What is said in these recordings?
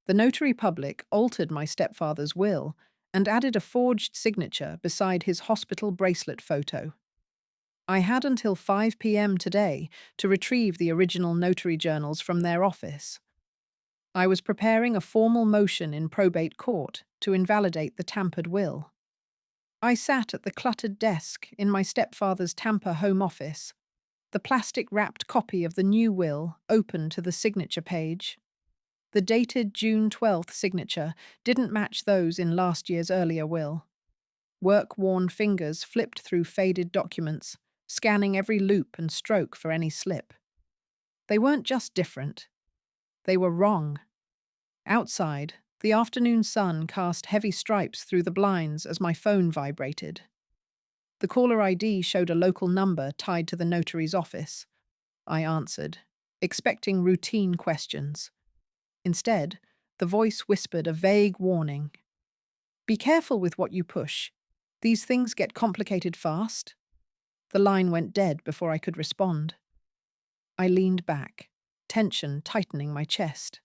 The notary public altered my stepfather's will and added a forged signature beside his hospital bracelet photo. I had until 5 p.m. today to retrieve the original notary journals from their office. I was preparing a formal motion in probate court to invalidate the tampered will. I sat at the cluttered desk in my stepfather's Tampa home office, the plastic-wrapped copy of the new will open to the signature page. The dated June 12th signature didn't match those in last year's earlier will. Work-worn fingers flipped through faded documents, scanning every loop and stroke for any slip. They weren't just different. They were wrong. Outside, the afternoon sun cast heavy stripes through the blinds as my phone vibrated. The caller ID showed a local number tied to the notary's office. I answered, expecting routine questions. Instead, the voice whispered a vague warning. "Be careful with what you push. These things get complicated fast." The line went dead before I could respond. I leaned back, tension tightening my chest.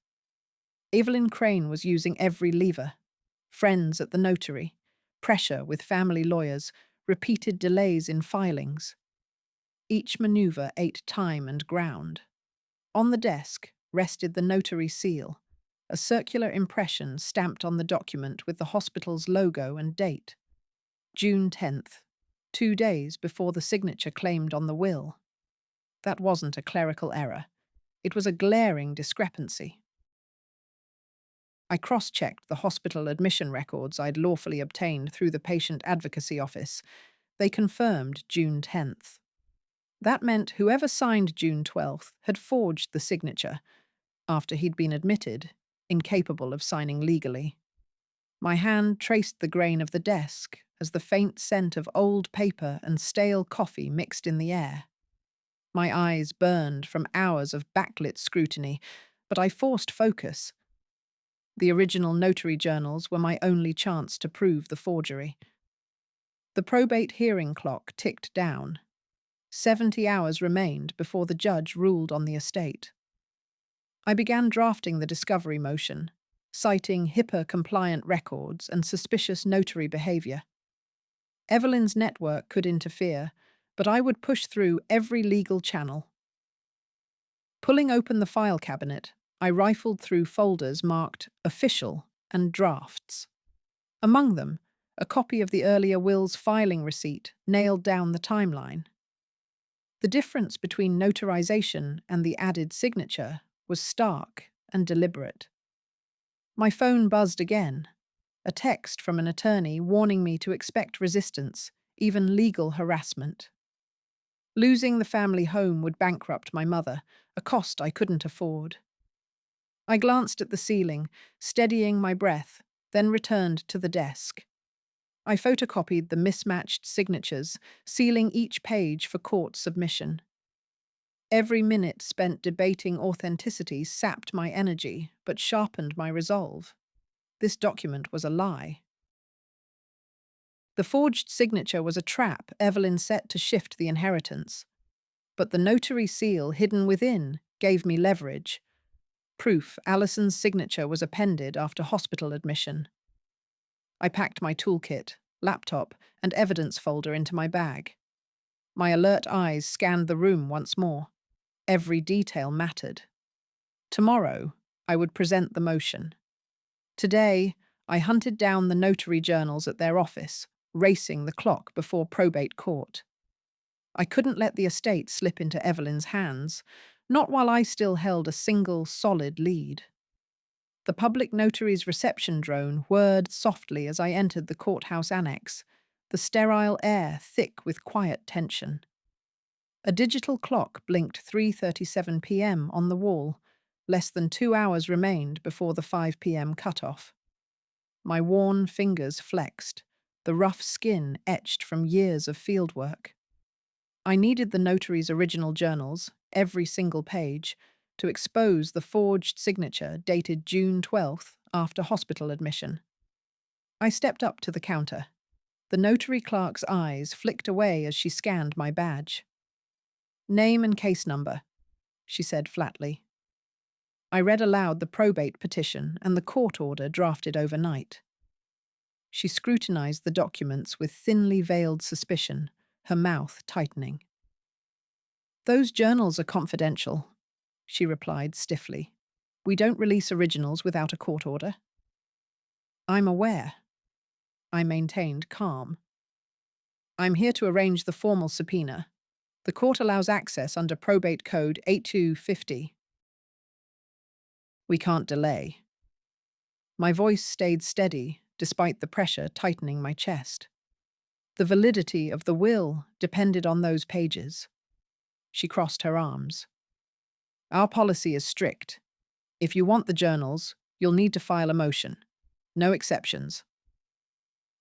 Evelyn Crane was using every lever. Friends at the notary, pressure with family lawyers, repeated delays in filings. Each maneuver ate time and ground. On the desk rested the notary seal, a circular impression stamped on the document with the hospital's logo and date. June 10th, 2 days before the signature claimed on the will. That wasn't a clerical error. It was a glaring discrepancy. I cross-checked the hospital admission records I'd lawfully obtained through the patient advocacy office. They confirmed June 10th. That meant whoever signed June 12th had forged the signature after he'd been admitted, incapable of signing legally. My hand traced the grain of the desk as the faint scent of old paper and stale coffee mixed in the air. My eyes burned from hours of backlit scrutiny, but I forced focus. The original notary journals were my only chance to prove the forgery. The probate hearing clock ticked down. 70 hours remained before the judge ruled on the estate. I began drafting the discovery motion, citing HIPAA-compliant records and suspicious notary behavior. Evelyn's network could interfere, but I would push through every legal channel. Pulling open the file cabinet, I rifled through folders marked official and drafts. Among them, a copy of the earlier will's filing receipt nailed down the timeline. The difference between notarization and the added signature was stark and deliberate. My phone buzzed again, a text from an attorney warning me to expect resistance, even legal harassment. Losing the family home would bankrupt my mother, a cost I couldn't afford. I glanced at the ceiling, steadying my breath, then returned to the desk. I photocopied the mismatched signatures, sealing each page for court submission. Every minute spent debating authenticity sapped my energy, but sharpened my resolve. This document was a lie. The forged signature was a trap Evelyn set to shift the inheritance. But the notary seal hidden within gave me leverage. Proof Allison's signature was appended after hospital admission. I packed my toolkit, laptop, and evidence folder into my bag. My alert eyes scanned the room once more. Every detail mattered. Tomorrow, I would present the motion. Today, I hunted down the notary journals at their office, racing the clock before probate court. I couldn't let the estate slip into Evelyn's hands, not while I still held a single, solid lead. The public notary's reception drone whirred softly as I entered the courthouse annex, the sterile air thick with quiet tension. A digital clock blinked 3:37 p.m. on the wall. Less than 2 hours remained before the 5 p.m. cutoff. My worn fingers flexed, the rough skin etched from years of fieldwork. I needed the notary's original journals, every single page, to expose the forged signature dated June 12th after hospital admission. I stepped up to the counter. The notary clerk's eyes flicked away as she scanned my badge. "Name and case number," she said flatly. I read aloud the probate petition and the court order drafted overnight. She scrutinized the documents with thinly veiled suspicion, her mouth tightening. "Those journals are confidential," she replied stiffly. "We don't release originals without a court order." "I'm aware." I maintained calm. "I'm here to arrange the formal subpoena. The court allows access under Probate Code 8250. We can't delay." My voice stayed steady, despite the pressure tightening my chest. The validity of the will depended on those pages. She crossed her arms. "Our policy is strict. If you want the journals, you'll need to file a motion. No exceptions."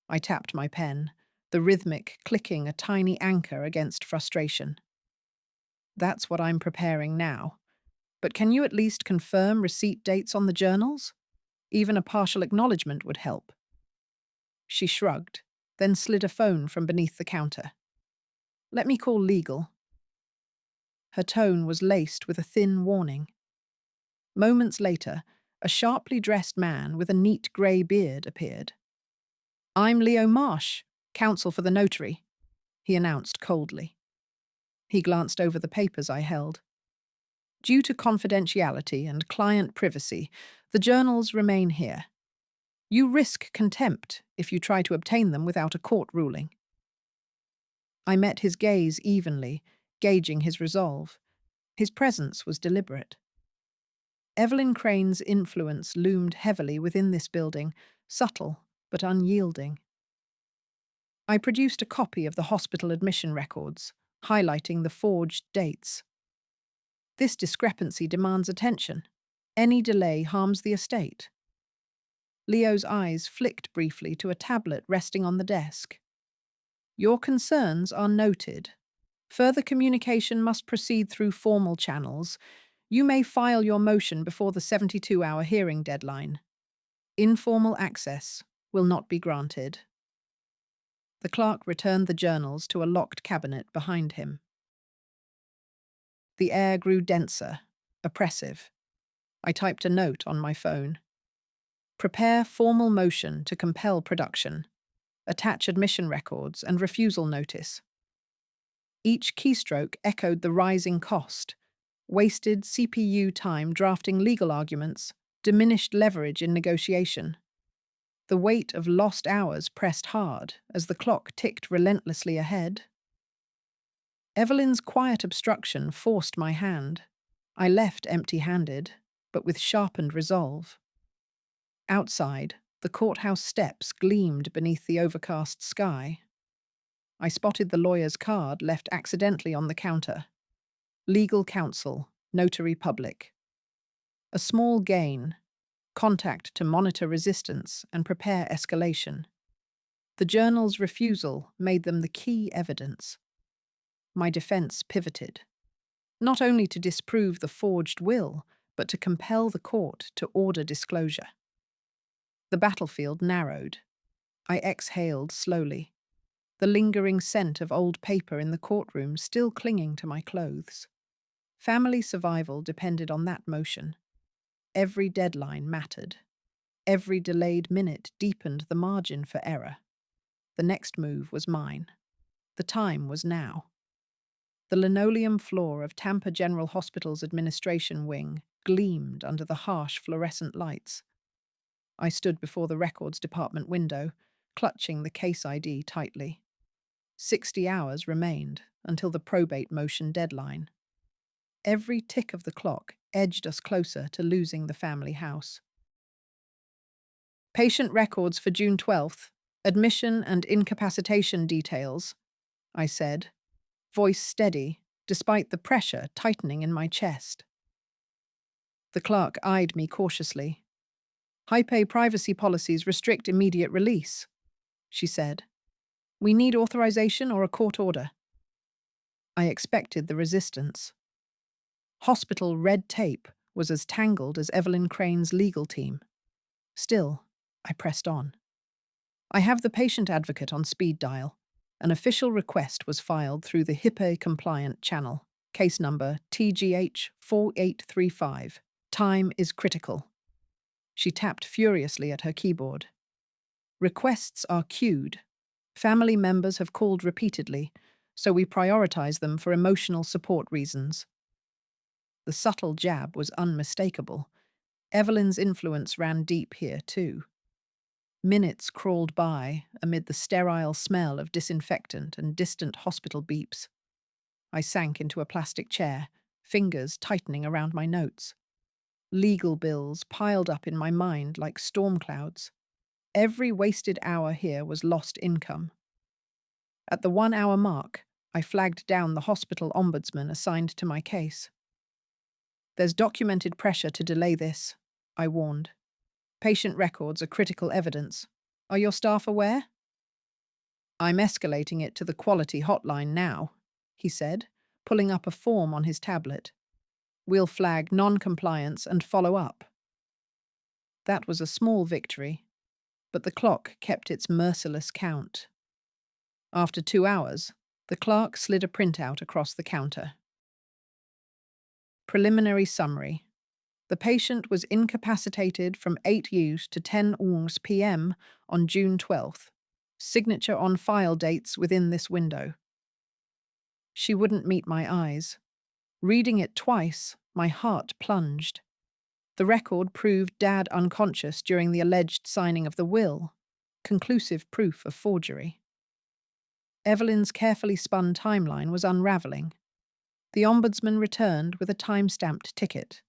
I tapped my pen, the rhythmic clicking a tiny anchor against frustration. "That's what I'm preparing now. But can you at least confirm receipt dates on the journals? Even a partial acknowledgement would help." She shrugged, then slid a phone from beneath the counter. "Let me call legal." Her tone was laced with a thin warning. Moments later, a sharply dressed man with a neat grey beard appeared. "I'm Leo Marsh, counsel for the notary," he announced coldly. He glanced over the papers I held. "Due to confidentiality and client privacy, the journals remain here. You risk contempt if you try to obtain them without a court ruling." I met his gaze evenly, gauging his resolve. His presence was deliberate. Evelyn Crane's influence loomed heavily within this building, subtle but unyielding. I produced a copy of the hospital admission records, highlighting the forged dates. "This discrepancy demands attention. Any delay harms the estate." Leo's eyes flicked briefly to a tablet resting on the desk. "Your concerns are noted. Further communication must proceed through formal channels. You may file your motion before the 72-hour hearing deadline. Informal access will not be granted." The clerk returned the journals to a locked cabinet behind him. The air grew denser, oppressive. I typed a note on my phone. "Prepare formal motion to compel production. Attach admission records and refusal notice." Each keystroke echoed the rising cost. Wasted CPU time drafting legal arguments, diminished leverage in negotiation. The weight of lost hours pressed hard as the clock ticked relentlessly ahead. Evelyn's quiet obstruction forced my hand. I left empty-handed, but with sharpened resolve. Outside, the courthouse steps gleamed beneath the overcast sky. I spotted the lawyer's card left accidentally on the counter. Legal counsel, notary public. A small gain. Contact to monitor resistance and prepare escalation. The journal's refusal made them the key evidence. My defense pivoted. Not only to disprove the forged will, but to compel the court to order disclosure. The battlefield narrowed. I exhaled slowly, the lingering scent of old paper in the courtroom still clinging to my clothes. Family survival depended on that motion. Every deadline mattered. Every delayed minute deepened the margin for error. The next move was mine. The time was now. The linoleum floor of Tampa General Hospital's administration wing gleamed under the harsh fluorescent lights. I stood before the records department window, clutching the case ID tightly. 60 hours remained until the probate motion deadline. Every tick of the clock edged us closer to losing the family house. "Patient records for June 12th, admission and incapacitation details," I said, voice steady, despite the pressure tightening in my chest. The clerk eyed me cautiously. "HIPAA privacy policies restrict immediate release," she said. "We need authorization or a court order." I expected the resistance. Hospital red tape was as tangled as Evelyn Crane's legal team. Still, I pressed on. "I have the patient advocate on speed dial." An official request was filed through the HIPAA-compliant channel, case number TGH 4835. Time is critical. She tapped furiously at her keyboard. Requests are queued. Family members have called repeatedly, so we prioritize them for emotional support reasons. The subtle jab was unmistakable. Evelyn's influence ran deep here, too. Minutes crawled by amid the sterile smell of disinfectant and distant hospital beeps. I sank into a plastic chair, fingers tightening around my notes. Legal bills piled up in my mind like storm clouds. Every wasted hour here was lost income. At the 1 hour mark, I flagged down the hospital ombudsman assigned to my case. There's documented pressure to delay this, I warned. Patient records are critical evidence. Are your staff aware? I'm escalating it to the quality hotline now, he said, pulling up a form on his tablet. We'll flag non-compliance and follow up. That was a small victory, but the clock kept its merciless count. After 2 hours, the clerk slid a printout across the counter. Preliminary summary. The patient was incapacitated from 8 USS to 10 UNGS p.m. on June 12th. Signature on file dates within this window. She wouldn't meet my eyes. Reading it twice, my heart plunged. The record proved Dad unconscious during the alleged signing of the will, conclusive proof of forgery. Evelyn's carefully spun timeline was unraveling. The ombudsman returned with a time-stamped ticket.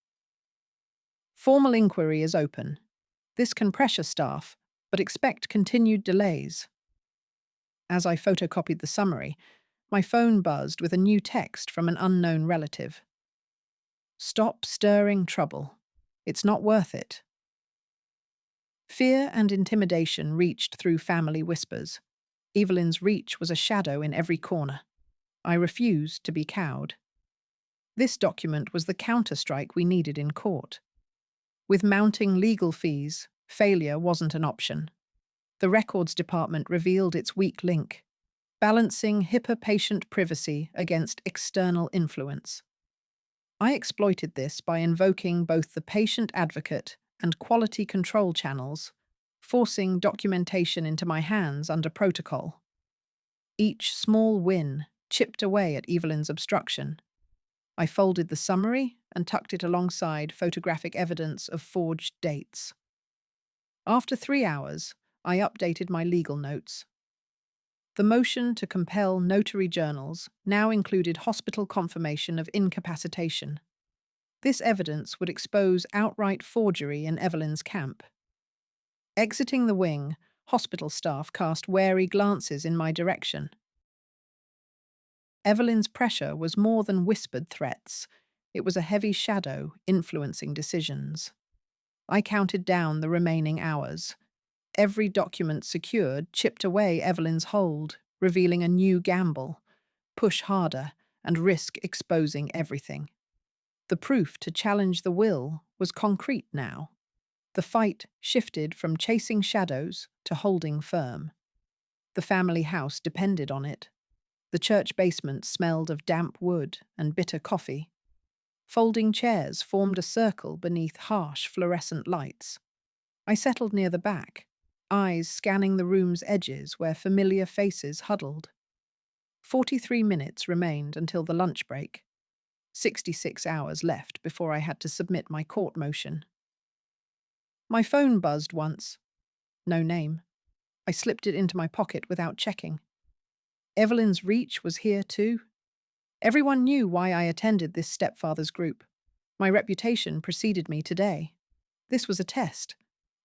Formal inquiry is open. This can pressure staff, but expect continued delays. As I photocopied the summary, my phone buzzed with a new text from an unknown relative. Stop stirring trouble. It's not worth it. Fear and intimidation reached through family whispers. Evelyn's reach was a shadow in every corner. I refused to be cowed. This document was the counterstrike we needed in court. With mounting legal fees, failure wasn't an option. The records department revealed its weak link, balancing HIPAA patient privacy against external influence. I exploited this by invoking both the patient advocate and quality control channels, forcing documentation into my hands under protocol. Each small win chipped away at Evelyn's obstruction. I folded the summary and tucked it alongside photographic evidence of forged dates. After 3 hours, I updated my legal notes. The motion to compel notary journals now included hospital confirmation of incapacitation. This evidence would expose outright forgery in Evelyn's camp. Exiting the wing, hospital staff cast wary glances in my direction. Evelyn's pressure was more than whispered threats. It was a heavy shadow influencing decisions. I counted down the remaining hours. Every document secured chipped away Evelyn's hold, revealing a new gamble. Push harder and risk exposing everything. The proof to challenge the will was concrete now. The fight shifted from chasing shadows to holding firm. The family house depended on it. The church basement smelled of damp wood and bitter coffee. Folding chairs formed a circle beneath harsh fluorescent lights. I settled near the back, eyes scanning the room's edges where familiar faces huddled. 43 minutes remained until the lunch break. 66 hours left before I had to submit my court motion. My phone buzzed once. No name. I slipped it into my pocket without checking. Evelyn's reach was here too. Everyone knew why I attended this stepfather's group. My reputation preceded me today. This was a test.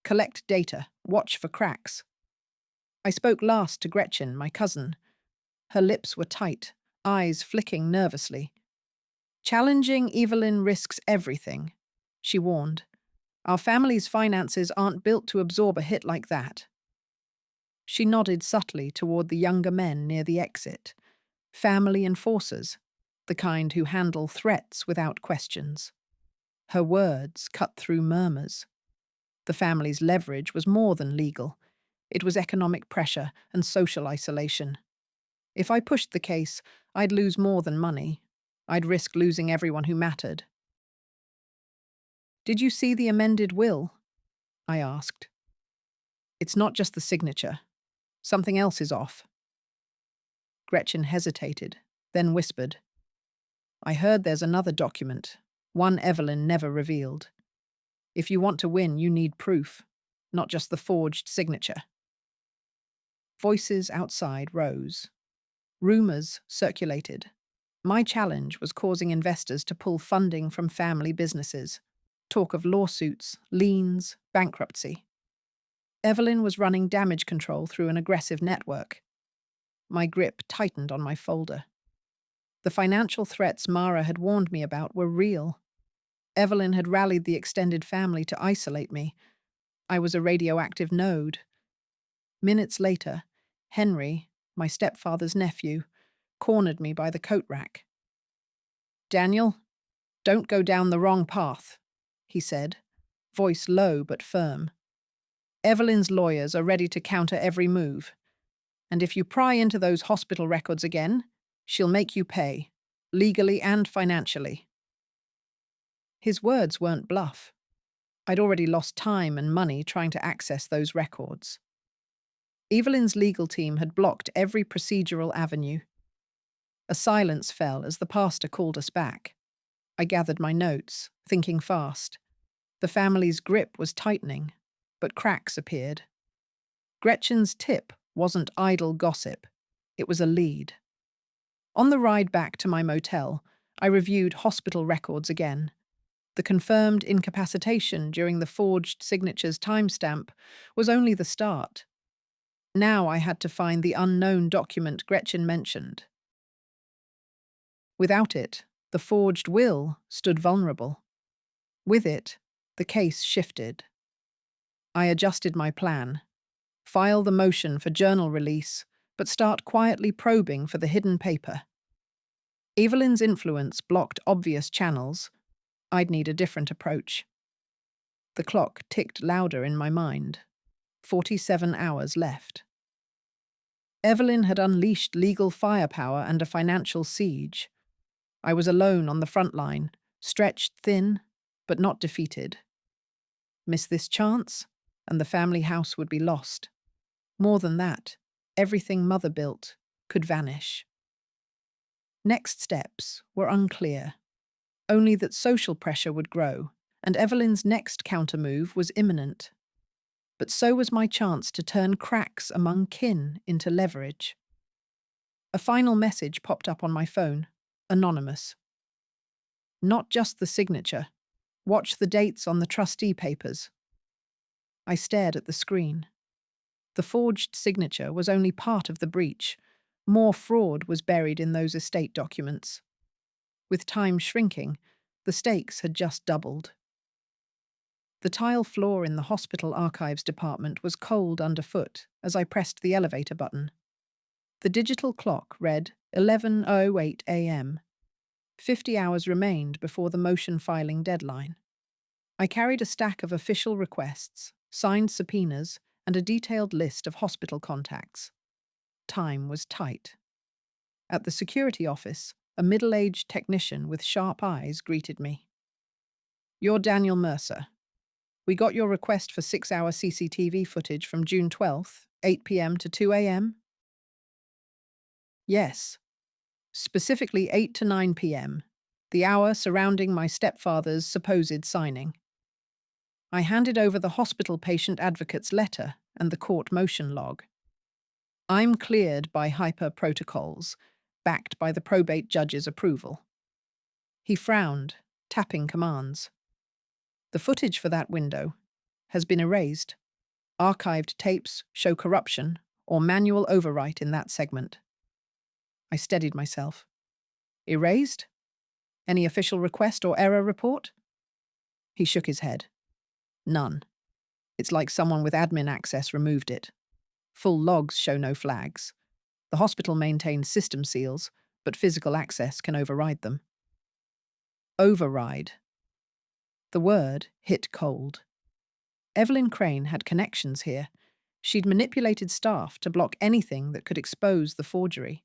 Collect data, watch for cracks. I spoke last to Gretchen, my cousin. Her lips were tight, eyes flicking nervously. Challenging Evelyn risks everything, she warned. Our family's finances aren't built to absorb a hit like that. She nodded subtly toward the younger men near the exit. Family enforcers, the kind who handle threats without questions. Her words cut through murmurs. The family's leverage was more than legal. It was economic pressure and social isolation. If I pushed the case, I'd lose more than money. I'd risk losing everyone who mattered. Did you see the amended will? I asked. It's not just the signature. Something else is off. Gretchen hesitated, then whispered, I heard there's another document, one Evelyn never revealed. If you want to win, you need proof, not just the forged signature. Voices outside rose. Rumors circulated. My challenge was causing investors to pull funding from family businesses. Talk of lawsuits, liens, bankruptcy. Evelyn was running damage control through an aggressive network. My grip tightened on my folder. The financial threats Mara had warned me about were real. Evelyn had rallied the extended family to isolate me. I was a radioactive node. Minutes later, Henry, my stepfather's nephew, cornered me by the coat rack. Daniel, don't go down the wrong path, he said, voice low but firm. Evelyn's lawyers are ready to counter every move. And if you pry into those hospital records again, she'll make you pay, legally and financially. His words weren't bluff. I'd already lost time and money trying to access those records. Evelyn's legal team had blocked every procedural avenue. A silence fell as the pastor called us back. I gathered my notes, thinking fast. The family's grip was tightening, but cracks appeared. Gretchen's tip wasn't idle gossip. It was a lead. On the ride back to my motel, I reviewed hospital records again. The confirmed incapacitation during the forged signature's timestamp was only the start. Now I had to find the unknown document Gretchen mentioned. Without it, the forged will stood vulnerable. With it, the case shifted. I adjusted my plan. File the motion for journal release, but start quietly probing for the hidden paper. Evelyn's influence blocked obvious channels. I'd need a different approach. The clock ticked louder in my mind. 47 hours left. Evelyn had unleashed legal firepower and a financial siege. I was alone on the front line, stretched thin, but not defeated. Miss this chance, and the family house would be lost. More than that, everything Mother built could vanish. Next steps were unclear, only that social pressure would grow, and Evelyn's next countermove was imminent. But so was my chance to turn cracks among kin into leverage. A final message popped up on my phone, anonymous. Not just the signature. Watch the dates on the trustee papers. I stared at the screen. The forged signature was only part of the breach. More fraud was buried in those estate documents. With time shrinking, the stakes had just doubled. The tile floor in the hospital archives department was cold underfoot as I pressed the elevator button. The digital clock read 11:08 a.m. 50 hours remained before the motion filing deadline. I carried a stack of official requests, signed subpoenas, and a detailed list of hospital contacts. Time was tight. At the security office, a middle-aged technician with sharp eyes greeted me. You're Daniel Mercer. We got your request for 6-hour CCTV footage from June 12th, 8 p.m. to 2 a.m.? Yes. Specifically 8 to 9 p.m., the hour surrounding my stepfather's supposed signing. I handed over the hospital patient advocate's letter and the court motion log. I'm cleared by HIPAA protocols, backed by the probate judge's approval. He frowned, tapping commands. The footage for that window has been erased. Archived tapes show corruption or manual overwrite in that segment. I steadied myself. Erased? Any official request or error report? He shook his head. None. It's like someone with admin access removed it. Full logs show no flags. The hospital maintains system seals, but physical access can override them. Override. The word hit cold. Evelyn Crane had connections here. She'd manipulated staff to block anything that could expose the forgery.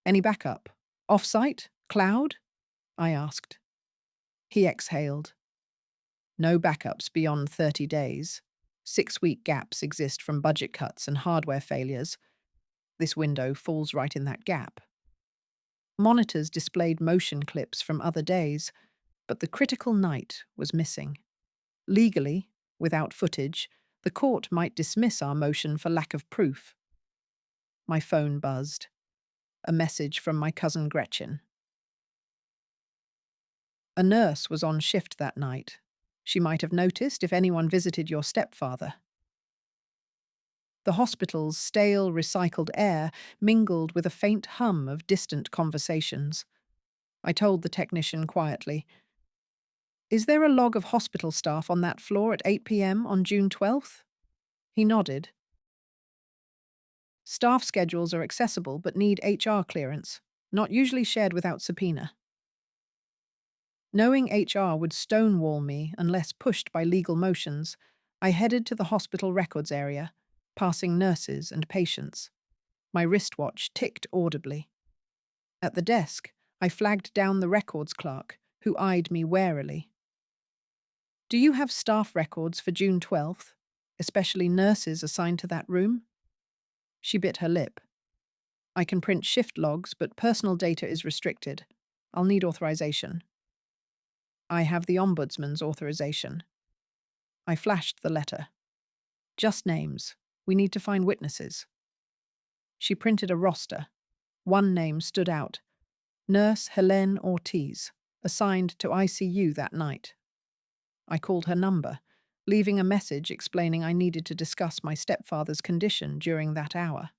Any backup? Off-site? Cloud? I asked. He exhaled. No backups beyond 30 days. 6-week gaps exist from budget cuts and hardware failures. This window falls right in that gap. Monitors displayed motion clips from other days, but the critical night was missing. Legally, without footage, the court might dismiss our motion for lack of proof. My phone buzzed. A message from my cousin Gretchen. A nurse was on shift that night. She might have noticed if anyone visited your stepfather. The hospital's stale, recycled air mingled with a faint hum of distant conversations. I told the technician quietly, "Is there a log of hospital staff on that floor at 8 p.m. on June 12th? He nodded. Staff schedules are accessible but need HR clearance, not usually shared without subpoena. Knowing HR would stonewall me unless pushed by legal motions, I headed to the hospital records area, passing nurses and patients. My wristwatch ticked audibly. At the desk, I flagged down the records clerk, who eyed me warily. "Do you have staff records for June 12th, especially nurses assigned to that room?" She bit her lip. "I can print shift logs, but personal data is restricted. I'll need authorization." "I have the Ombudsman's authorization." I flashed the letter. "Just names. We need to find witnesses." She printed a roster. One name stood out. Nurse Helene Ortiz, assigned to ICU that night. I called her number, leaving a message explaining I needed to discuss my stepfather's condition during that hour.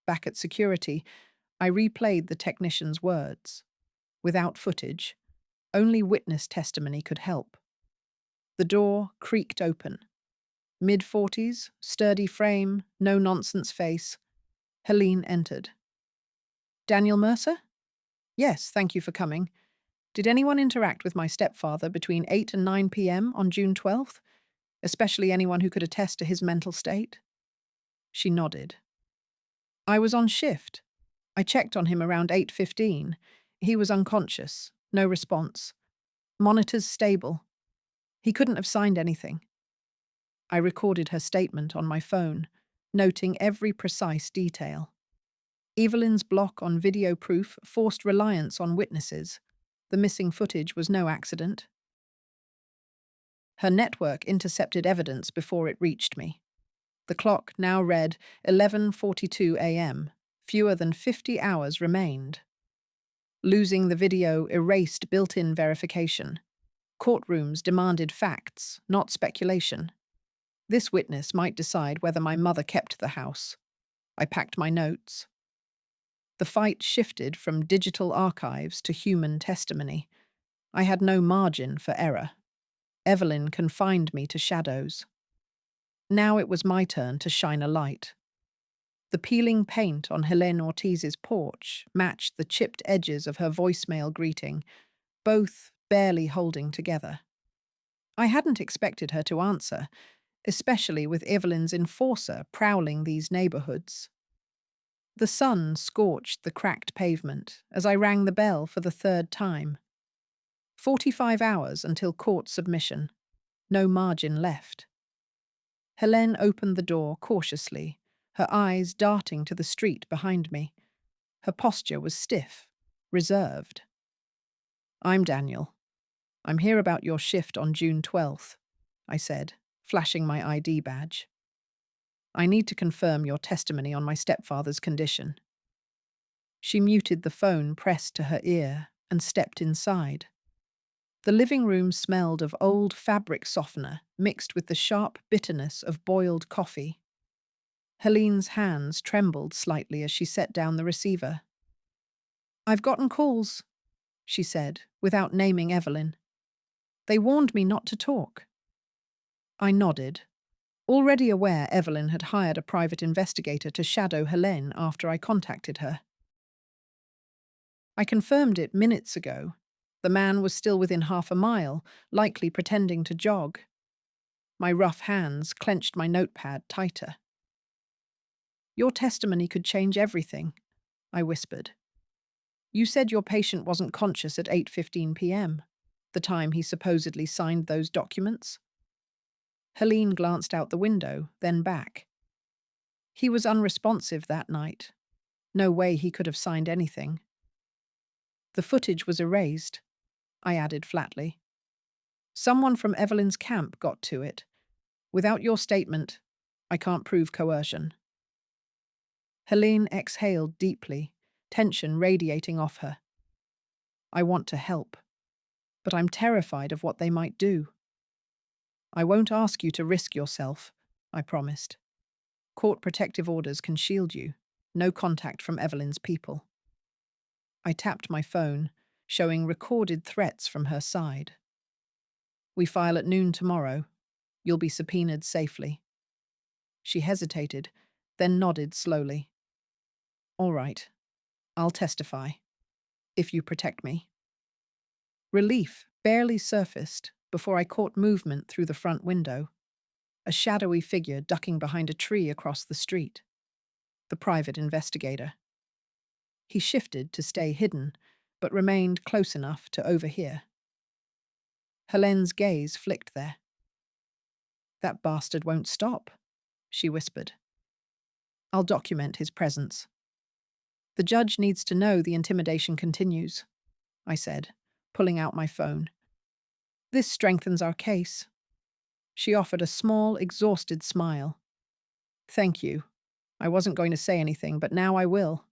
Back at security, I replayed the technician's words. Without footage, only witness testimony could help. The door creaked open. Mid-40s, sturdy frame, no-nonsense face. Helene entered. "Daniel Mercer?" "Yes, thank you for coming. Did anyone interact with my stepfather between 8 and 9 p.m. on June 12th? Especially anyone who could attest to his mental state?" She nodded. "I was on shift. I checked on him around 8:15. He was unconscious, no response. Monitors stable. He couldn't have signed anything." I recorded her statement on my phone, noting every precise detail. Evelyn's block on video proof forced reliance on witnesses. The missing footage was no accident. Her network intercepted evidence before it reached me. The clock now read 11:42 a.m. Fewer than 50 hours remained. Losing the video erased built-in verification. Courtrooms demanded facts, not speculation. This witness might decide whether my mother kept the house. I packed my notes. The fight shifted from digital archives to human testimony. I had no margin for error. Evelyn confined me to shadows. Now it was my turn to shine a light. The peeling paint on Helene Ortiz's porch matched the chipped edges of her voicemail greeting, both barely holding together. I hadn't expected her to answer, especially with Evelyn's enforcer prowling these neighborhoods. The sun scorched the cracked pavement as I rang the bell for the third time. 45 hours until court submission. No margin left. Helene opened the door cautiously, her eyes darting to the street behind me. Her posture was stiff, reserved. "I'm Daniel. I'm here about your shift on June 12th, I said, flashing my ID badge. "I need to confirm your testimony on my stepfather's condition." She muted the phone pressed to her ear and stepped inside. The living room smelled of old fabric softener mixed with the sharp bitterness of boiled coffee. Helene's hands trembled slightly as she set down the receiver. "I've gotten calls," she said, without naming Evelyn. "They warned me not to talk." I nodded, already aware Evelyn had hired a private investigator to shadow Helene after I contacted her. "I confirmed it minutes ago. The man was still within half a mile, likely pretending to jog." My rough hands clenched my notepad tighter. "Your testimony could change everything," I whispered. "You said your patient wasn't conscious at 8:15 p.m. the time he supposedly signed those documents? Helene glanced out the window, then back. He was unresponsive that night. No way he could have signed anything. The footage was erased, I added flatly. Someone from Evelyn's camp got to it. Without your statement, I can't prove coercion. Helene exhaled deeply, tension radiating off her. I want to help, but I'm terrified of what they might do. I won't ask you to risk yourself, I promised. Court protective orders can shield you. No contact from Evelyn's people. I tapped my phone, showing recorded threats from her side. We file at noon tomorrow. You'll be subpoenaed safely. She hesitated, then nodded slowly. All right, I'll testify, if you protect me. Relief barely surfaced before I caught movement through the front window. A shadowy figure ducking behind a tree across the street. The private investigator. He shifted to stay hidden, but remained close enough to overhear. Helene's gaze flicked there. That bastard won't stop, she whispered. I'll document his presence. The judge needs to know the intimidation continues, I said, pulling out my phone. This strengthens our case. She offered a small, exhausted smile. Thank you. I wasn't going to say anything, but now I will.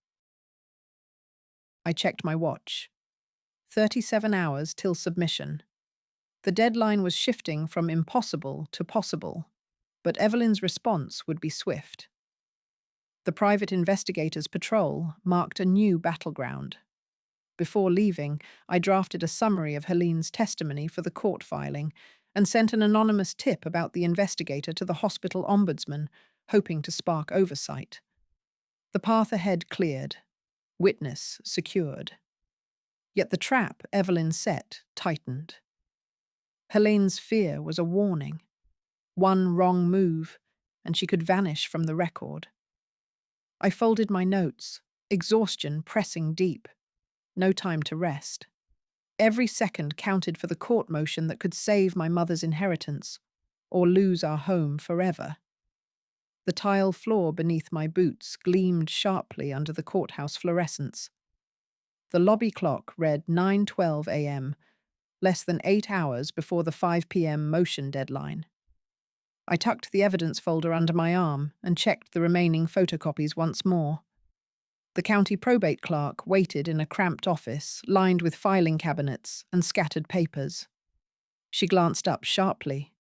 I checked my watch. 37 hours till submission. The deadline was shifting from impossible to possible, but Evelyn's response would be swift. The private investigator's patrol marked a new battleground. Before leaving, I drafted a summary of Helene's testimony for the court filing and sent an anonymous tip about the investigator to the hospital ombudsman, hoping to spark oversight. The path ahead cleared. Witness secured. Yet the trap Evelyn set tightened. Helene's fear was a warning. One wrong move, and she could vanish from the record. I folded my notes, exhaustion pressing deep. No time to rest. Every second counted for the court motion that could save my mother's inheritance, or lose our home forever. The tile floor beneath my boots gleamed sharply under the courthouse fluorescence. The lobby clock read 9:12 a.m., less than 8 hours before the 5 p.m. motion deadline. I tucked the evidence folder under my arm and checked the remaining photocopies once more. The county probate clerk waited in a cramped office, lined with filing cabinets and scattered papers. She glanced up sharply.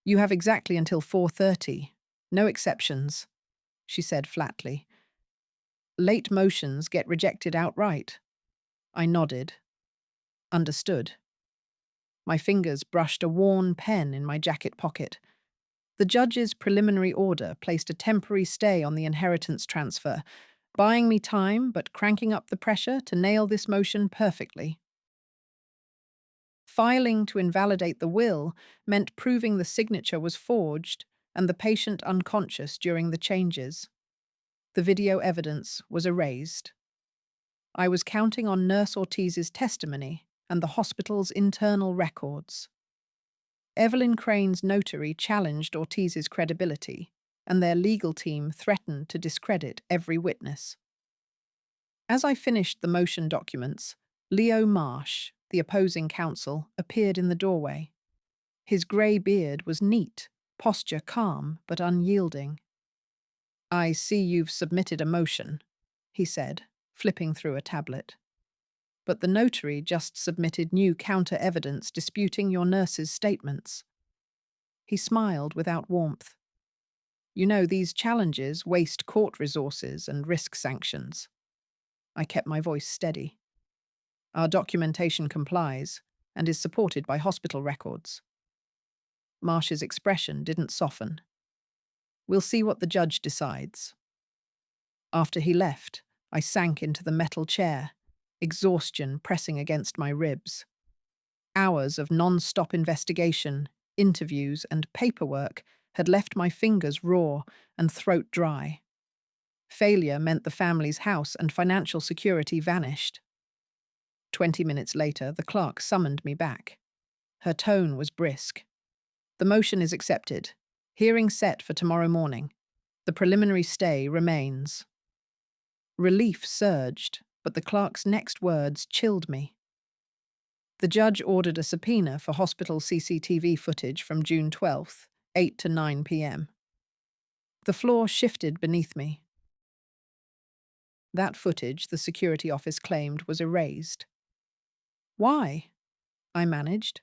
You have exactly until 4:30. No exceptions, she said flatly. Late motions get rejected outright. I nodded. Understood. My fingers brushed a worn pen in my jacket pocket. The judge's preliminary order placed a temporary stay on the inheritance transfer, buying me time but cranking up the pressure to nail this motion perfectly. Filing to invalidate the will meant proving the signature was forged and the patient unconscious during the changes. The video evidence was erased. I was counting on Nurse Ortiz's testimony and the hospital's internal records. Evelyn Crane's notary challenged Ortiz's credibility, and their legal team threatened to discredit every witness. As I finished the motion documents, Leo Marsh, the opposing counsel, appeared in the doorway. His grey beard was neat, posture calm but unyielding. I see you've submitted a motion, he said, flipping through a tablet. But the notary just submitted new counter-evidence disputing your nurse's statements. He smiled without warmth. You know, these challenges waste court resources and risk sanctions. I kept my voice steady. Our documentation complies and is supported by hospital records. Marsh's expression didn't soften. We'll see what the judge decides. After he left, I sank into the metal chair, exhaustion pressing against my ribs. Hours of non-stop investigation, interviews, and paperwork had left my fingers raw and throat dry. Failure meant the family's house and financial security vanished. 20 minutes later, the clerk summoned me back. Her tone was brisk. The motion is accepted. Hearing set for tomorrow morning. The preliminary stay remains. Relief surged, but the clerk's next words chilled me. The judge ordered a subpoena for hospital CCTV footage from June 12th, 8 to 9 p.m. The floor shifted beneath me. That footage, the security office claimed, was erased. Why? I managed.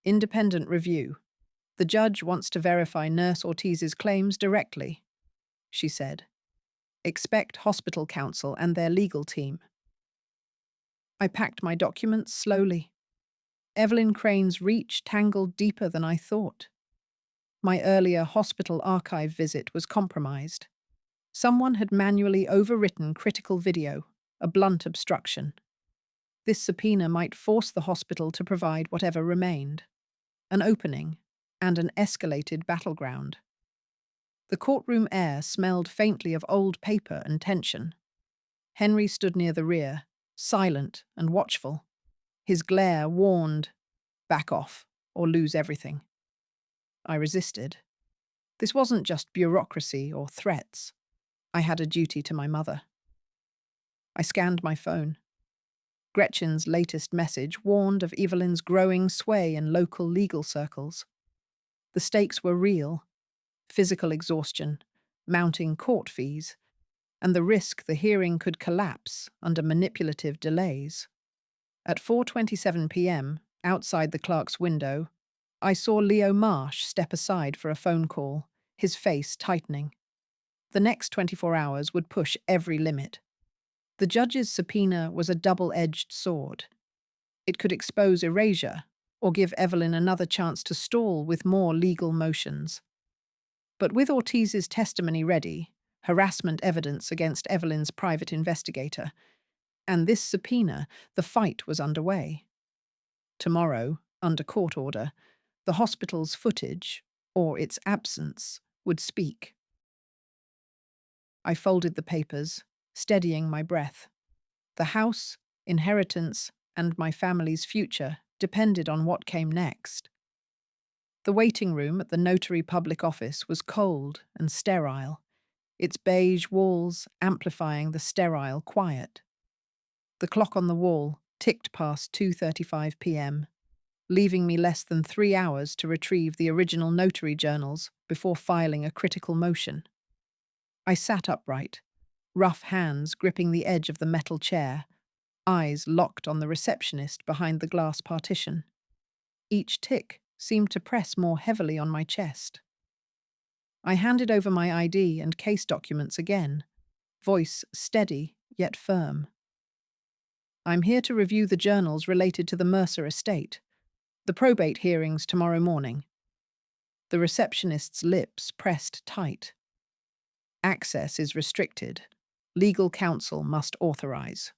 Independent review. The judge wants to verify Nurse Ortiz's claims directly, she said. Expect hospital counsel and their legal team. I packed my documents slowly. Evelyn Crane's reach tangled deeper than I thought. My earlier hospital archive visit was compromised. Someone had manually overwritten critical video, a blunt obstruction. This subpoena might force the hospital to provide whatever remained. An opening and an escalated battleground. The courtroom air smelled faintly of old paper and tension. Henry stood near the rear, silent and watchful. His glare warned, back off or lose everything. I resisted. This wasn't just bureaucracy or threats. I had a duty to my mother. I scanned my phone. Gretchen's latest message warned of Evelyn's growing sway in local legal circles. The stakes were real: physical exhaustion, mounting court fees, and the risk the hearing could collapse under manipulative delays. At 4:27 p.m., outside the clerk's window, I saw Leo Marsh step aside for a phone call, his face tightening. The next 24 hours would push every limit. The judge's subpoena was a double-edged sword. It could expose erasure or give Evelyn another chance to stall with more legal motions. But with Ortiz's testimony ready, harassment evidence against Evelyn's private investigator, and this subpoena, the fight was underway. Tomorrow, under court order, the hospital's footage, or its absence, would speak. I folded the papers, steadying my breath. The house, inheritance, and my family's future depended on what came next. The waiting room at the notary public office was cold and sterile, its beige walls amplifying the sterile quiet. The clock on the wall ticked past 2:35 p.m., leaving me less than 3 hours to retrieve the original notary journals before filing a critical motion. I sat upright, rough hands gripping the edge of the metal chair, eyes locked on the receptionist behind the glass partition. Each tick seemed to press more heavily on my chest. I handed over my ID and case documents again, voice steady yet firm. I'm here to review the journals related to the Mercer estate. The probate hearings tomorrow morning. The receptionist's lips pressed tight. Access is restricted. Legal counsel must authorize.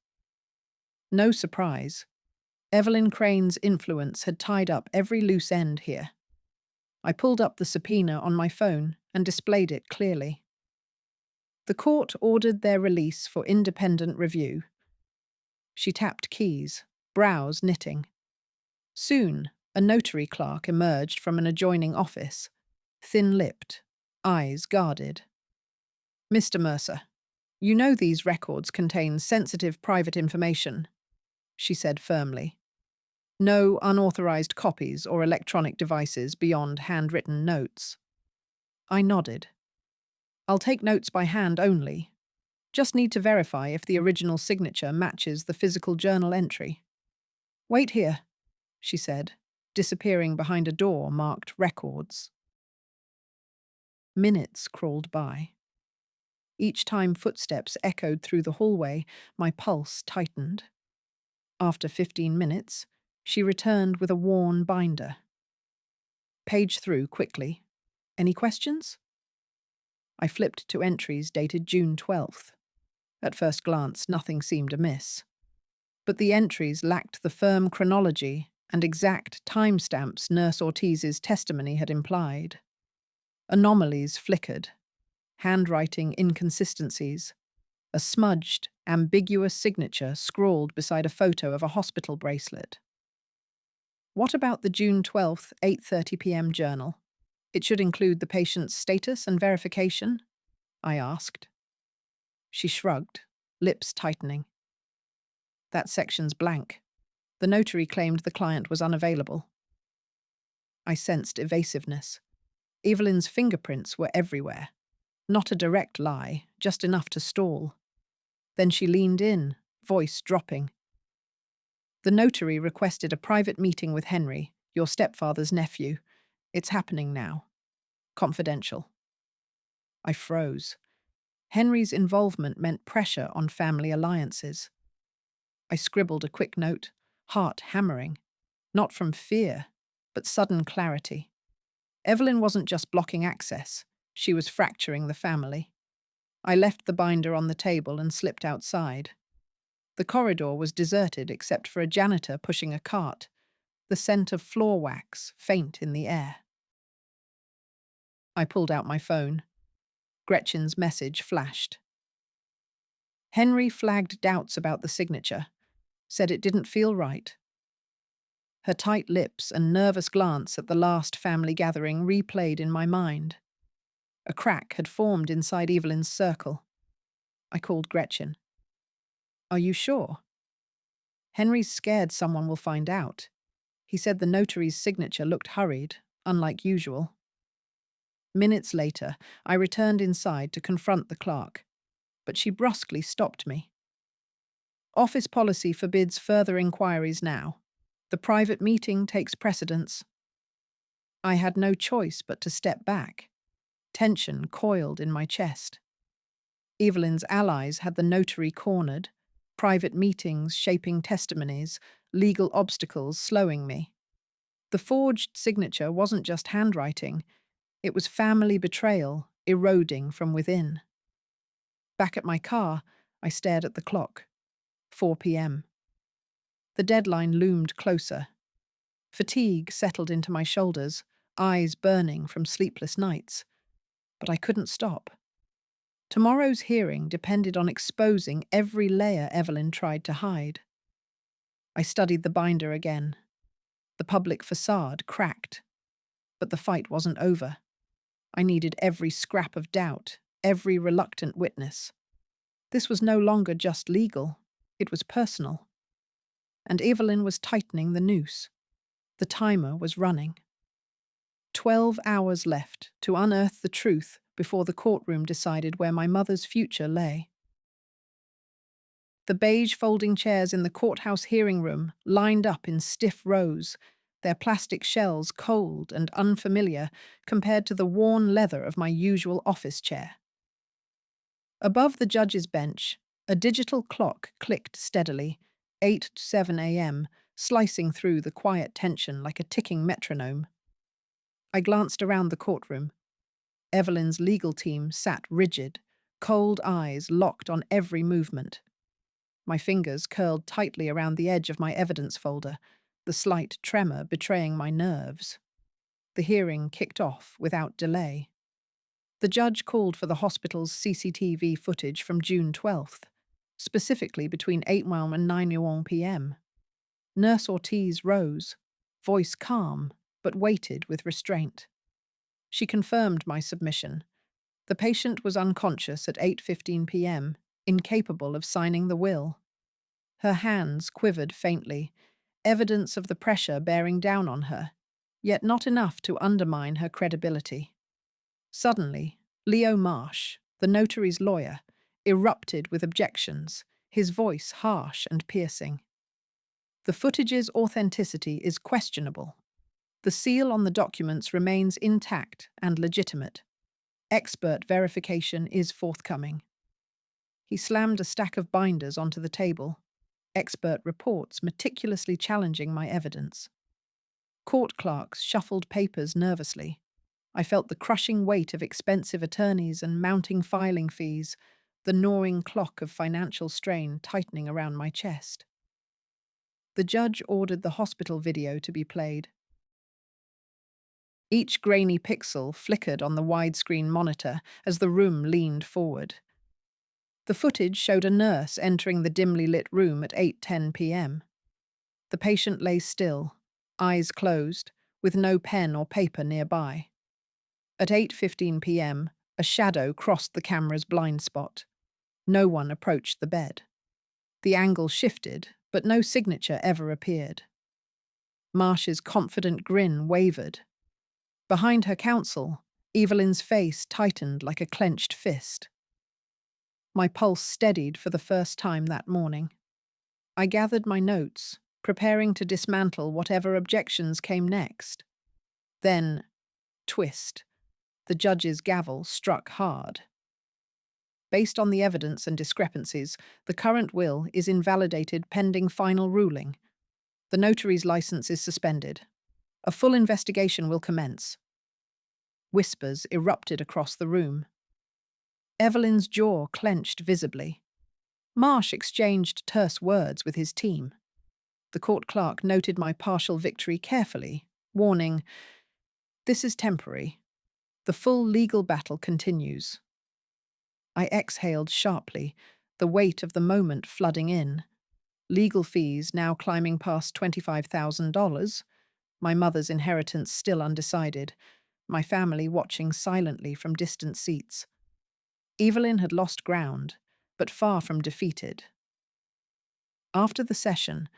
No surprise. Evelyn Crane's influence had tied up every loose end here. I pulled up the subpoena on my phone and displayed it clearly. The court ordered their release for independent review. She tapped keys, brows knitting. Soon, a notary clerk emerged from an adjoining office, thin-lipped, eyes guarded. Mr. Mercer, you know these records contain sensitive private information, she said firmly. No unauthorized copies or electronic devices beyond handwritten notes. I nodded. I'll take notes by hand only. Just need to verify if the original signature matches the physical journal entry. Wait here, she said, disappearing behind a door marked Records. Minutes crawled by. Each time footsteps echoed through the hallway, my pulse tightened. After 15 minutes, she returned with a worn binder. Page through quickly. Any questions? I flipped to entries dated June 12th. At first glance, nothing seemed amiss. But the entries lacked the firm chronology and exact timestamps Nurse Ortiz's testimony had implied. Anomalies flickered, handwriting inconsistencies, a smudged, ambiguous signature scrawled beside a photo of a hospital bracelet. What about the June 12th, 8:30 p.m. journal? It should include the patient's status and verification? I asked. She shrugged, lips tightening. That section's blank. The notary claimed the client was unavailable. I sensed evasiveness. Evelyn's fingerprints were everywhere. Not a direct lie, just enough to stall. Then she leaned in, voice dropping. The notary requested a private meeting with Henry, your stepfather's nephew. It's happening now. Confidential. I froze. Henry's involvement meant pressure on family alliances. I scribbled a quick note, heart hammering. Not from fear, but sudden clarity. Evelyn wasn't just blocking access, she was fracturing the family. I left the binder on the table and slipped outside. The corridor was deserted except for a janitor pushing a cart, the scent of floor wax faint in the air. I pulled out my phone. Gretchen's message flashed. Henry flagged doubts about the signature, said it didn't feel right. Her tight lips and nervous glance at the last family gathering replayed in my mind. A crack had formed inside Evelyn's circle. I called Gretchen. Are you sure? Henry's scared someone will find out. He said the notary's signature looked hurried, unlike usual. Minutes later, I returned inside to confront the clerk, but she brusquely stopped me. Office policy forbids further inquiries now. The private meeting takes precedence. I had no choice but to step back. Tension coiled in my chest. Evelyn's allies had the notary cornered, private meetings shaping testimonies, legal obstacles slowing me. The forged signature wasn't just handwriting, it was family betrayal eroding from within. Back at my car, I stared at the clock. 4 p.m. The deadline loomed closer. Fatigue settled into my shoulders, eyes burning from sleepless nights. But I couldn't stop. Tomorrow's hearing depended on exposing every layer Evelyn tried to hide. I studied the binder again. The public facade cracked. But the fight wasn't over. I needed every scrap of doubt, every reluctant witness. This was no longer just legal, it was personal. And Evelyn was tightening the noose. The timer was running. 12 hours left to unearth the truth before the courtroom decided where my mother's future lay. The beige folding chairs in the courthouse hearing room lined up in stiff rows, their plastic shells cold and unfamiliar compared to the worn leather of my usual office chair. Above the judge's bench, a digital clock clicked steadily, 8 to 7 a.m., slicing through the quiet tension like a ticking metronome. I glanced around the courtroom. Evelyn's legal team sat rigid, cold eyes locked on every movement. My fingers curled tightly around the edge of my evidence folder, the slight tremor betraying my nerves. The hearing kicked off without delay. The judge called for the hospital's CCTV footage from June 12th, specifically between 8 and 9 p.m. Nurse Ortiz rose, voice calm, but weighted with restraint. She confirmed my submission. The patient was unconscious at 8:15 p.m., incapable of signing the will. Her hands quivered faintly, evidence of the pressure bearing down on her, yet not enough to undermine her credibility. Suddenly, Leo Marsh, the notary's lawyer, erupted with objections, his voice harsh and piercing. The footage's authenticity is questionable. The seal on the documents remains intact and legitimate. Expert verification is forthcoming. He slammed a stack of binders onto the table, expert reports meticulously challenging my evidence. Court clerks shuffled papers nervously. I felt the crushing weight of expensive attorneys and mounting filing fees, the gnawing clock of financial strain tightening around my chest. The judge ordered the hospital video to be played. Each grainy pixel flickered on the widescreen monitor as the room leaned forward. The footage showed a nurse entering the dimly lit room at 8:10 p.m. The patient lay still, eyes closed, with no pen or paper nearby. At 8:15 p.m., a shadow crossed the camera's blind spot. No one approached the bed. The angle shifted, but no signature ever appeared. Marsh's confident grin wavered. Behind her counsel, Evelyn's face tightened like a clenched fist. My pulse steadied for the first time that morning. I gathered my notes, preparing to dismantle whatever objections came next. Then, twist. The judge's gavel struck hard. Based on the evidence and discrepancies, the current will is invalidated pending final ruling. The notary's license is suspended. A full investigation will commence. Whispers erupted across the room. Evelyn's jaw clenched visibly. Marsh exchanged terse words with his team. The court clerk noted my partial victory carefully, warning, "This is temporary. The full legal battle continues." I exhaled sharply, the weight of the moment flooding in. Legal fees now climbing past $25,000, my mother's inheritance still undecided, my family watching silently from distant seats. Evelyn had lost ground, but far from defeated. After the session,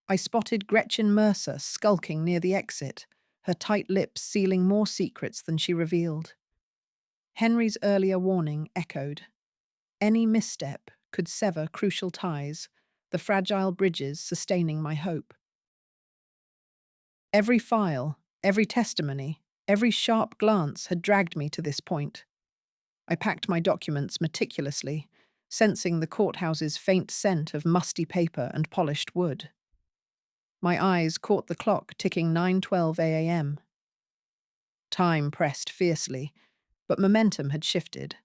I spotted Gretchen Mercer skulking near the exit, her tight lips sealing more secrets than she revealed. Henry's earlier warning echoed. Any misstep could sever crucial ties, the fragile bridges sustaining my hope. Every file, every testimony, every sharp glance had dragged me to this point. I packed my documents meticulously, sensing the courthouse's faint scent of musty paper and polished wood. My eyes caught the clock ticking 9:12 a.m. Time pressed fiercely, but momentum had shifted.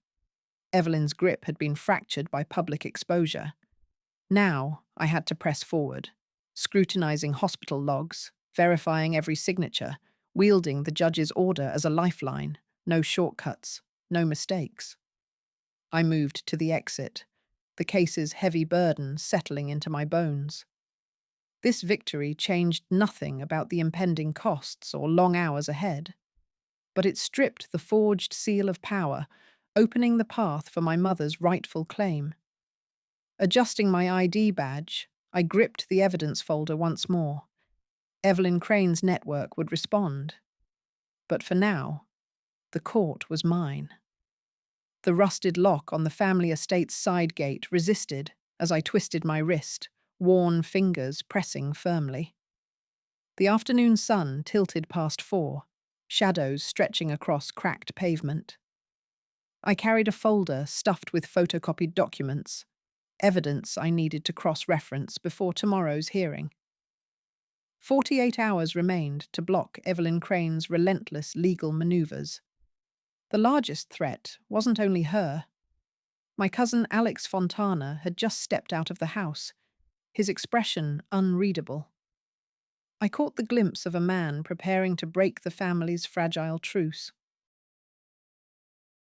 Evelyn's grip had been fractured by public exposure. Now I had to press forward, scrutinizing hospital logs, verifying every signature, wielding the judge's order as a lifeline, no shortcuts, no mistakes. I moved to the exit, the case's heavy burden settling into my bones. This victory changed nothing about the impending costs or long hours ahead, but it stripped the forged seal of power, opening the path for my mother's rightful claim. Adjusting my ID badge, I gripped the evidence folder once more. Evelyn Crane's network would respond. But for now, the court was mine. The rusted lock on the family estate's side gate resisted as I twisted my wrist, worn fingers pressing firmly. The afternoon sun tilted past 4, shadows stretching across cracked pavement. I carried a folder stuffed with photocopied documents, evidence I needed to cross-reference before tomorrow's hearing. 48 hours remained to block Evelyn Crane's relentless legal maneuvers. The largest threat wasn't only her. My cousin Alex Fontana had just stepped out of the house, his expression unreadable. I caught the glimpse of a man preparing to break the family's fragile truce.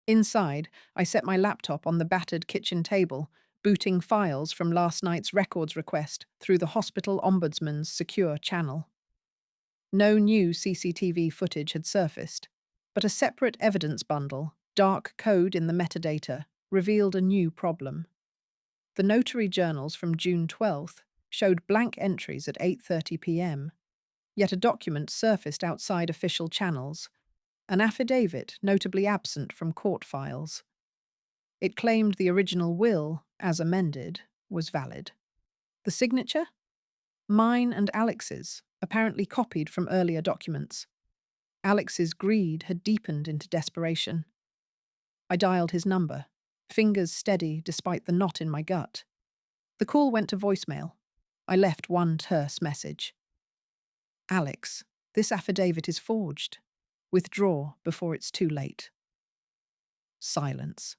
Inside, I set my laptop on the battered kitchen table, booting files from last night's records request through the hospital ombudsman's secure channel. No new CCTV footage had surfaced, but a separate evidence bundle, dark code in the metadata, revealed a new problem. The notary journals from June 12th showed blank entries at 8:30 p.m., yet a document surfaced outside official channels, an affidavit notably absent from court files. It claimed the original will, as amended, was valid. The signature? Mine and Alex's, apparently copied from earlier documents. Alex's greed had deepened into desperation. I dialed his number, fingers steady despite the knot in my gut. The call went to voicemail. I left one terse message. "Alex, this affidavit is forged. Withdraw before it's too late." Silence.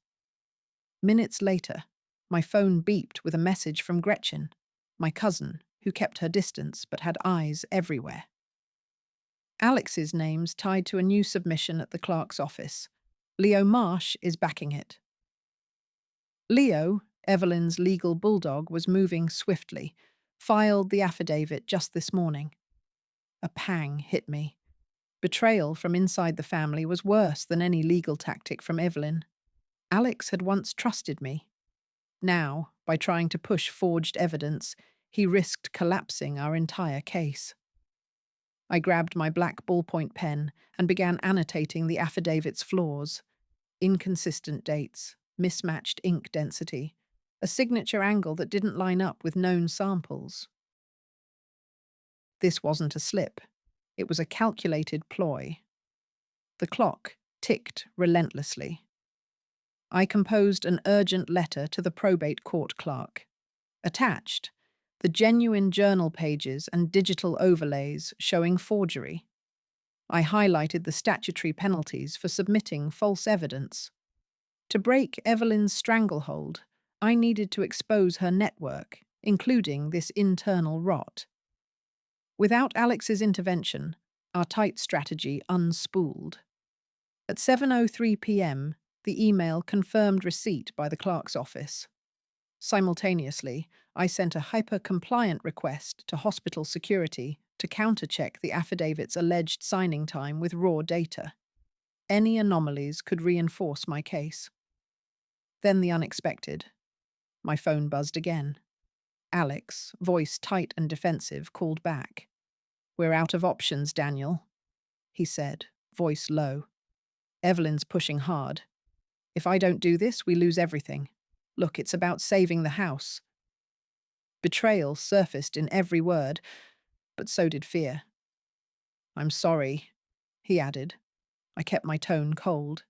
Minutes later, my phone beeped with a message from Gretchen, my cousin, who kept her distance but had eyes everywhere. Alex's name's tied to a new submission at the clerk's office. Leo Marsh is backing it. Leo, Evelyn's legal bulldog was moving swiftly, filed the affidavit just this morning. A pang hit me. Betrayal from inside the family was worse than any legal tactic from Evelyn. Alex had once trusted me. Now, by trying to push forged evidence, he risked collapsing our entire case. I grabbed my black ballpoint pen and began annotating the affidavit's flaws. Inconsistent dates, mismatched ink density, a signature angle that didn't line up with known samples. This wasn't a slip. It was a calculated ploy. The clock ticked relentlessly. I composed an urgent letter to the probate court clerk. Attached, the genuine journal pages and digital overlays showing forgery. I highlighted the statutory penalties for submitting false evidence. To break Evelyn's stranglehold, I needed to expose her network, including this internal rot. Without Alex's intervention, our tight strategy unspooled. At 7:03 p.m., the email confirmed receipt by the clerk's office. Simultaneously, I sent a HIPAA-compliant request to hospital security to countercheck the affidavit's alleged signing time with raw data. Any anomalies could reinforce my case. Then the unexpected. My phone buzzed again. Alex, voice tight and defensive, called back. "We're out of options, Daniel," he said, voice low. "Evelyn's pushing hard. If I don't do this, we lose everything. Look, it's about saving the house." Betrayal surfaced in every word, but so did fear. "I'm sorry," he added. I kept my tone cold.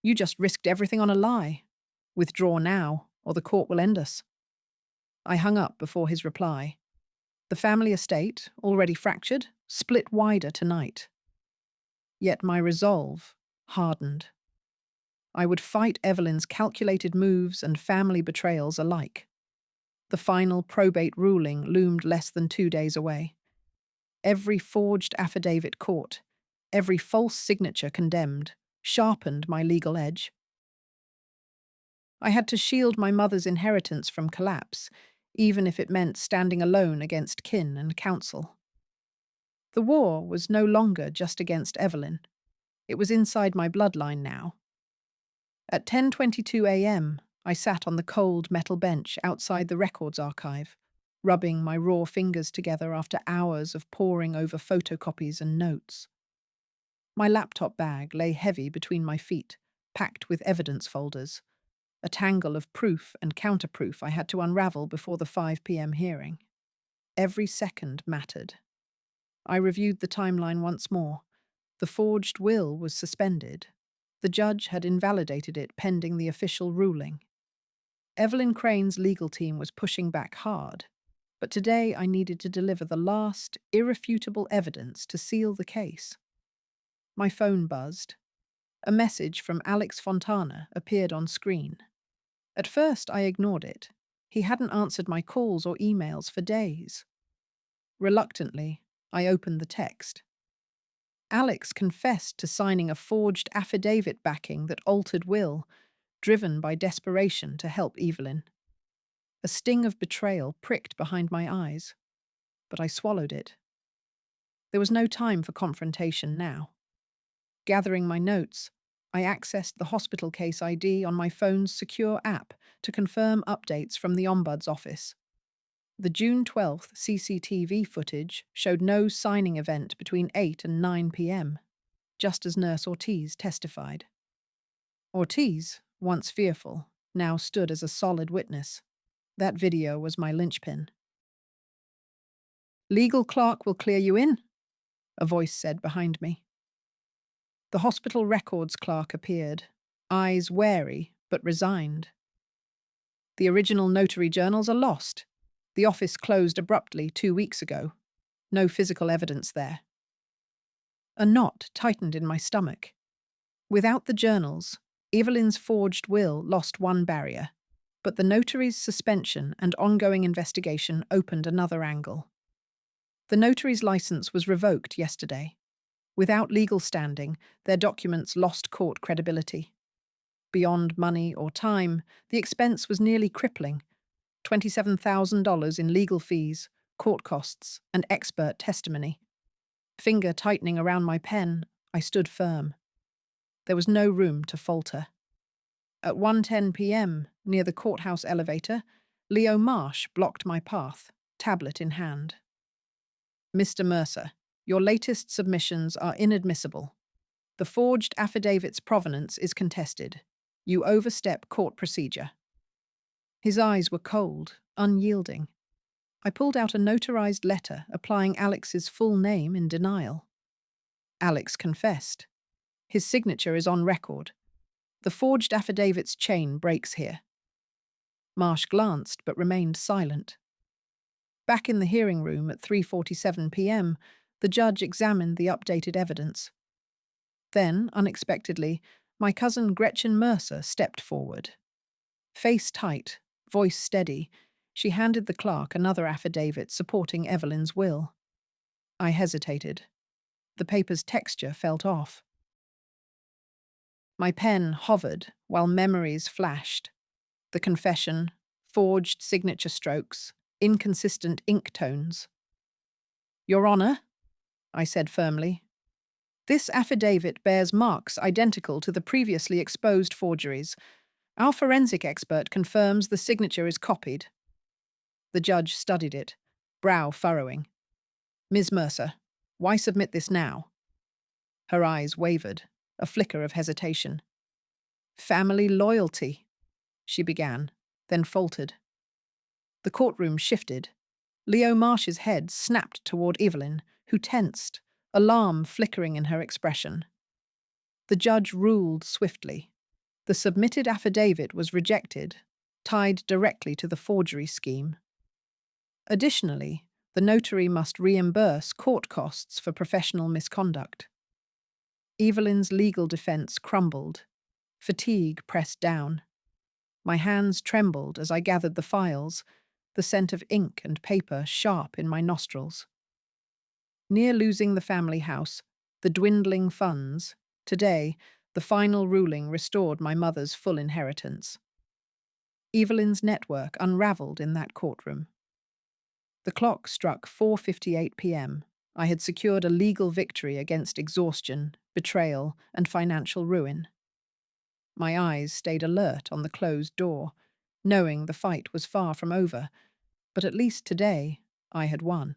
"You just risked everything on a lie. Withdraw now, or the court will end us." I hung up before his reply. The family estate, already fractured, split wider tonight. Yet my resolve hardened. I would fight Evelyn's calculated moves and family betrayals alike. The final probate ruling loomed less than 2 days away. Every forged affidavit caught, every false signature condemned, sharpened my legal edge. I had to shield my mother's inheritance from collapse, even if it meant standing alone against kin and counsel. The war was no longer just against Evelyn. It was inside my bloodline now. At 10:22 a.m., I sat on the cold metal bench outside the records archive, rubbing my raw fingers together after hours of poring over photocopies and notes. My laptop bag lay heavy between my feet, packed with evidence folders, a tangle of proof and counterproof I had to unravel before the 5 p.m. hearing. Every second mattered. I reviewed the timeline once more. The forged will was suspended. The judge had invalidated it pending the official ruling. Evelyn Crane's legal team was pushing back hard, but today I needed to deliver the last, irrefutable evidence to seal the case. My phone buzzed. A message from Alex Fontana appeared on screen. At first, I ignored it. He hadn't answered my calls or emails for days. Reluctantly, I opened the text. Alex confessed to signing a forged affidavit backing that altered will, driven by desperation to help Evelyn. A sting of betrayal pricked behind my eyes, but I swallowed it. There was no time for confrontation now. Gathering my notes, I accessed the hospital case ID on my phone's secure app to confirm updates from the Ombuds's office. The June 12th CCTV footage showed no signing event between 8 and 9 p.m., just as Nurse Ortiz testified. Ortiz, once fearful, now stood as a solid witness. That video was my linchpin. "Legal clerk will clear you in," a voice said behind me. The hospital records clerk appeared, eyes wary but resigned. "The original notary journals are lost. The office closed abruptly 2 weeks ago. No physical evidence there." A knot tightened in my stomach. Without the journals, Evelyn's forged will lost one barrier, but the notary's suspension and ongoing investigation opened another angle. The notary's license was revoked yesterday. Without legal standing, their documents lost court credibility. Beyond money or time, the expense was nearly crippling. $27,000 in legal fees, court costs, and expert testimony. Finger tightening around my pen, I stood firm. There was no room to falter. At 1:10 p.m., near the courthouse elevator, Leo Marsh blocked my path, tablet in hand. Mr. Mercer, your latest submissions are inadmissible. The forged affidavit's provenance is contested. You overstep court procedure. His eyes were cold, unyielding. I pulled out a notarized letter applying Alex's full name in denial. Alex confessed. His signature is on record. The forged affidavit's chain breaks here. Marsh glanced but remained silent. Back in the hearing room at 3:47 p.m., the judge examined the updated evidence. Then, unexpectedly, my cousin Gretchen Mercer stepped forward. Face tight, voice steady, she handed the clerk another affidavit supporting Evelyn's will. I hesitated. The paper's texture felt off. My pen hovered while memories flashed. The confession, forged signature strokes, inconsistent ink tones. Your Honor, I said firmly, this affidavit bears marks identical to the previously exposed forgeries. Our forensic expert confirms the signature is copied. The judge studied it, brow furrowing. Ms. Mercer, why submit this now? Her eyes wavered, a flicker of hesitation. Family loyalty, she began, then faltered. The courtroom shifted. Leo Marsh's head snapped toward Evelyn, who tensed, alarm flickering in her expression. The judge ruled swiftly. The submitted affidavit was rejected, tied directly to the forgery scheme. Additionally, the notary must reimburse court costs for professional misconduct. Evelyn's legal defense crumbled. Fatigue pressed down. My hands trembled as I gathered the files, the scent of ink and paper sharp in my nostrils. Near losing the family house, the dwindling funds, today, the final ruling restored my mother's full inheritance. Evelyn's network unraveled in that courtroom. The clock struck 4:58 p.m. I had secured a legal victory against exhaustion, betrayal, and financial ruin. My eyes stayed alert on the closed door, knowing the fight was far from over, but at least today I had won.